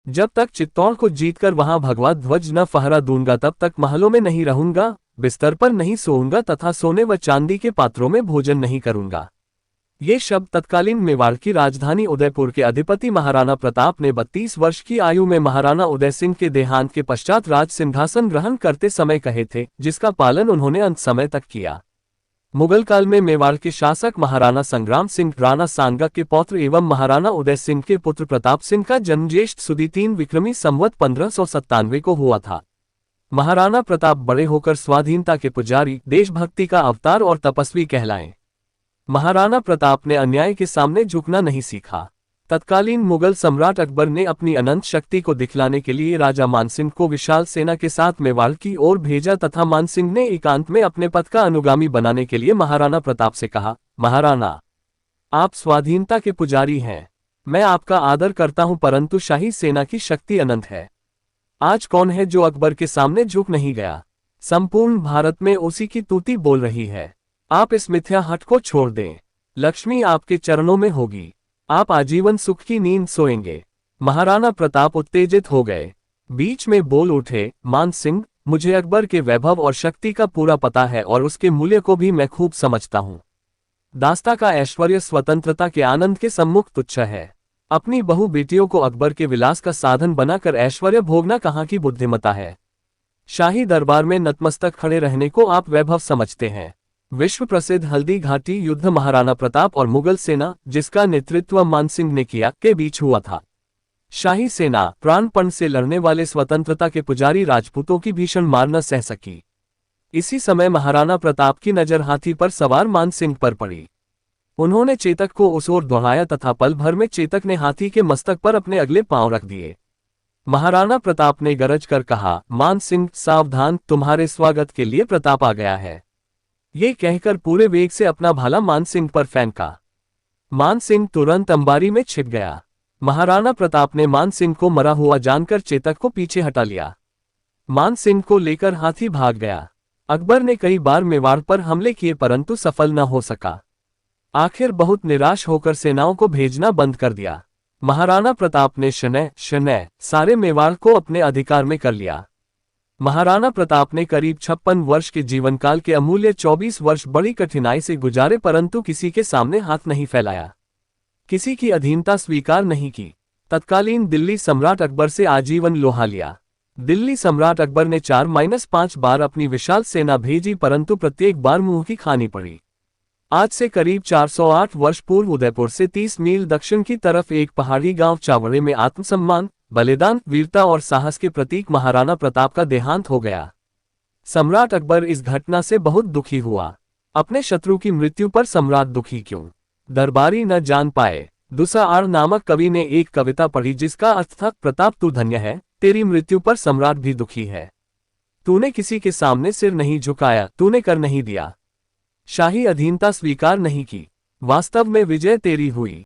जब तक चित्तौड़ को जीतकर वहां भगवा ध्वज न फहरा दूंगा तब तक महलों में नहीं रहूंगा, बिस्तर पर नहीं सोऊंगा तथा सोने व चांदी के पात्रों में भोजन नहीं करूंगा। ये शब्द तत्कालीन मेवाड़ की राजधानी उदयपुर के अधिपति महाराणा प्रताप ने 32 वर्ष की आयु में महाराणा उदय सिंह के देहांत के पश्चात राज सिंहासन ग्रहण करते समय कहे थे, जिसका पालन उन्होंने अंत समय तक किया। मुगल काल में मेवाड़ के शासक महाराणा संग्राम सिंह राणा सांगा के पौत्र एवं महाराणा उदय सिंह के पुत्र प्रताप सिंह का जन्म ज्येष्ठ सुदी 3 विक्रमी संवत 1597 को हुआ था। महाराणा प्रताप बड़े होकर स्वाधीनता के पुजारी, देशभक्ति का अवतार और तपस्वी कहलाए। महाराणा प्रताप ने अन्याय के सामने झुकना नहीं सीखा। तत्कालीन मुगल सम्राट अकबर ने अपनी अनंत शक्ति को दिखलाने के लिए राजा मानसिंह को विशाल सेना के साथ मेवाड़ की ओर भेजा तथा मानसिंह ने एकांत में अपने पद का अनुगामी बनाने के लिए महाराणा प्रताप से कहा, महाराणा, आप स्वाधीनता के पुजारी हैं, मैं आपका आदर करता हूं, परंतु शाही सेना की शक्ति अनंत है। आज कौन है जो अकबर के सामने झुक नहीं गया? संपूर्ण भारत में उसी की तूती बोल रही है। आप इस मिथ्या हट को छोड़ दें, लक्ष्मी आपके चरणों में होगी, आप आजीवन सुख की नींद सोएंगे। महाराणा प्रताप उत्तेजित हो गए, बीच में बोल उठे, मान सिंह, मुझे अकबर के वैभव और शक्ति का पूरा पता है और उसके मूल्य को भी मैं खूब समझता हूँ। दास्ता का ऐश्वर्य स्वतंत्रता के आनंद के सम्मुख तुच्छ है। अपनी बहु बेटियों को अकबर के विलास का साधन बनाकर ऐश्वर्य भोगना कहाँ की बुद्धिमत्ता है? शाही दरबार में नतमस्तक खड़े रहने को आप वैभव समझते हैं। विश्व प्रसिद्ध हल्दी घाटी युद्ध महाराणा प्रताप और मुगल सेना, जिसका नेतृत्व मानसिंह ने किया, के बीच हुआ था। शाही सेना प्राणपण से लड़ने वाले स्वतंत्रता के पुजारी राजपूतों की भीषण मार न सह सकी। इसी समय महाराणा प्रताप की नजर हाथी पर सवार मानसिंह पर पड़ी। उन्होंने चेतक को उस ओर दौड़ाया तथा पल भर में चेतक ने हाथी के मस्तक पर अपने अगले पांव रख दिए। महाराणा प्रताप ने गरज कर कहा, मानसिंह, सावधान, तुम्हारे स्वागत के लिए प्रताप आ गया है। ये कहकर पूरे वेग से अपना भाला मानसिंह पर फेंका। मानसिंह तुरंत अंबारी में छिप गया। महाराणा प्रताप ने मानसिंह को मरा हुआ जानकर चेतक को पीछे हटा लिया। मानसिंह को लेकर हाथी भाग गया। अकबर ने कई बार मेवाड़ पर हमले किए परंतु सफल न हो सका। आखिर बहुत निराश होकर सेनाओं को भेजना बंद कर दिया। महाराणा प्रताप ने शनैः सारे मेवाड़ को अपने अधिकार में कर लिया। महाराणा प्रताप ने करीब 56 वर्ष के जीवनकाल के अमूल्य 24 वर्ष बड़ी कठिनाई से गुजारे, परंतु किसी के सामने हाथ नहीं फैलाया, किसी की अधीनता स्वीकार नहीं की। तत्कालीन दिल्ली सम्राट अकबर से आजीवन लोहा लिया। दिल्ली सम्राट अकबर ने 4-5 बार अपनी विशाल सेना भेजी, परंतु प्रत्येक बार मुंह की खानी पड़ी। आज से करीब 408 वर्ष पूर्व उदयपुर से 30 मील दक्षिण की तरफ एक पहाड़ी गांव चावड़े में आत्मसम्मान, बलिदान, वीरता और साहस के प्रतीक महाराणा प्रताप का देहांत हो गया। सम्राट अकबर इस घटना से बहुत दुखी हुआ। अपने शत्रु की मृत्यु पर सम्राट दुखी क्यों, दरबारी न जान पाए। दुसाआर नामक कवि ने एक कविता पढ़ी जिसका अर्थ था, प्रताप तू धन्य है, तेरी मृत्यु पर सम्राट भी दुखी है। तूने किसी के सामने सिर नहीं झुकाया, तूने कर नहीं दिया, शाही अधीनता स्वीकार नहीं की, वास्तव में विजय तेरी हुई।